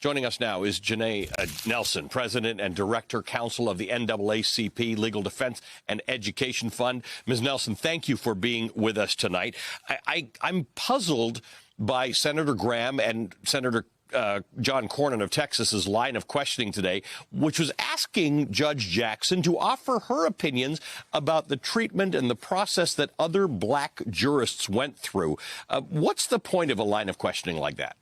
Joining us now is Janae Nelson, President and Director Counsel of the NAACP Legal Defense and Education Fund. Ms. Nelson, thank you for being with us tonight. I'm puzzled by Senator Graham and Senator John Cornyn of Texas's line of questioning today, which was asking Judge Jackson to offer her opinions about the treatment and the process that other black jurists went through. What's the point of a line of questioning like that?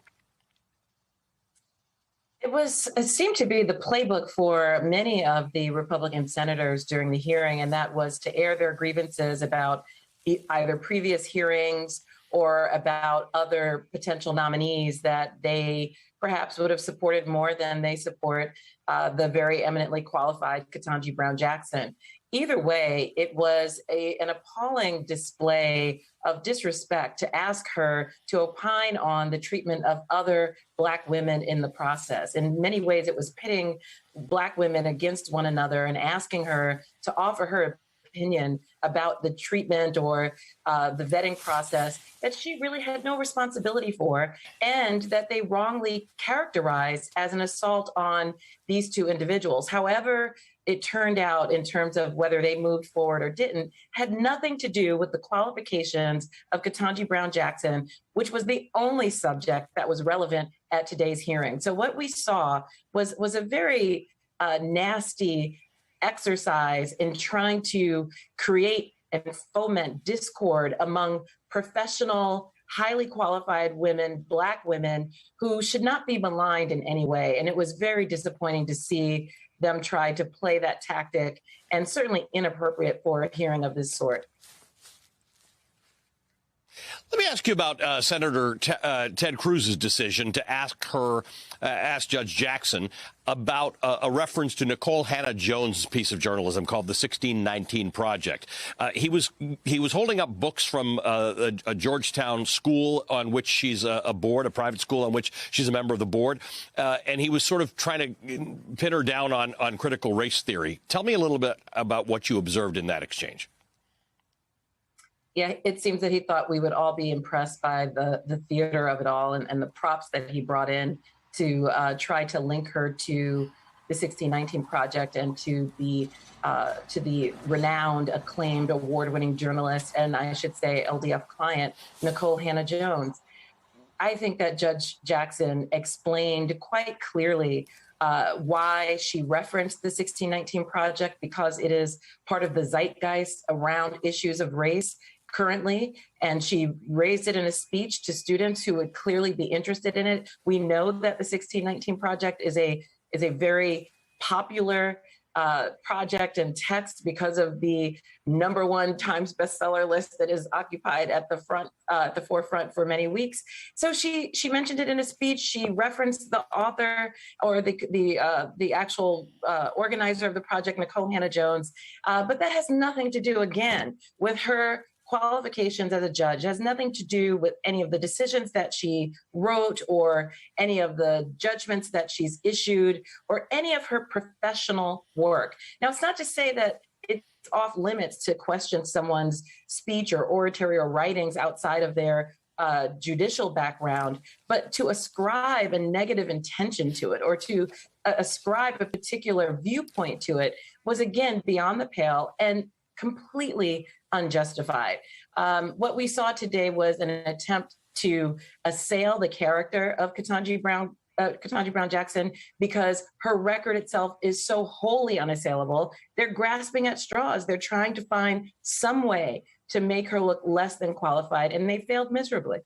It seemed to be the playbook for many of the Republican senators during the hearing, and that was to air their grievances about either previous hearings or about other potential nominees that they perhaps would have supported more than they support the very eminently qualified Ketanji Brown Jackson. Either way, it was an appalling display of disrespect to ask her to opine on the treatment of other Black women in the process. In many ways, it was pitting Black women against one another and asking her to offer her opinion about the treatment or the vetting process that she really had no responsibility for, and that they wrongly characterized as an assault on these two individuals. However, it turned out in terms of whether they moved forward or didn't, had nothing to do with the qualifications of Ketanji Brown Jackson, which was the only subject that was relevant at today's hearing. So what we saw was a very nasty exercise in trying to create and foment discord among professional, highly qualified women, Black women, who should not be maligned in any way. And it was very disappointing to see them try to play that tactic, and certainly inappropriate for a hearing of this sort. Let me ask you about Senator Ted Cruz's decision to ask Judge Jackson about a reference to Nikole Hannah-Jones' piece of journalism called the 1619 Project. He was holding up books from a Georgetown school on which she's a board, a private school on which she's a member of the board, and he was sort of trying to pin her down on critical race theory. Tell me a little bit about what you observed in that exchange. Yeah, it seems that he thought we would all be impressed by the theater of it all and the props that he brought in to try to link her to the 1619 Project and to the renowned, acclaimed, award-winning journalist, and I should say LDF client, Nikole Hannah-Jones. I think that Judge Jackson explained quite clearly why she referenced the 1619 Project, because it is part of the zeitgeist around issues of race currently, and she raised it in a speech to students who would clearly be interested in it. We know that the 1619 Project is a very popular project and text because of the #1 Times bestseller list that is occupied at the forefront for many weeks. So she mentioned it in a speech. She referenced the author or the actual organizer of the project, Nikole Hannah-Jones, but that has nothing to do, again, with her qualifications as a judge. It has nothing to do with any of the decisions that she wrote or any of the judgments that she's issued or any of her professional work. Now, it's not to say that it's off limits to question someone's speech or oratory or writings outside of their judicial background, but to ascribe a negative intention to it or to ascribe a particular viewpoint to it was, again, beyond the pale and completely unjustified. What we saw today was an attempt to assail the character of Ketanji Brown Jackson because her record itself is so wholly unassailable. They're grasping at straws. They're trying to find some way to make her look less than qualified, and they failed miserably.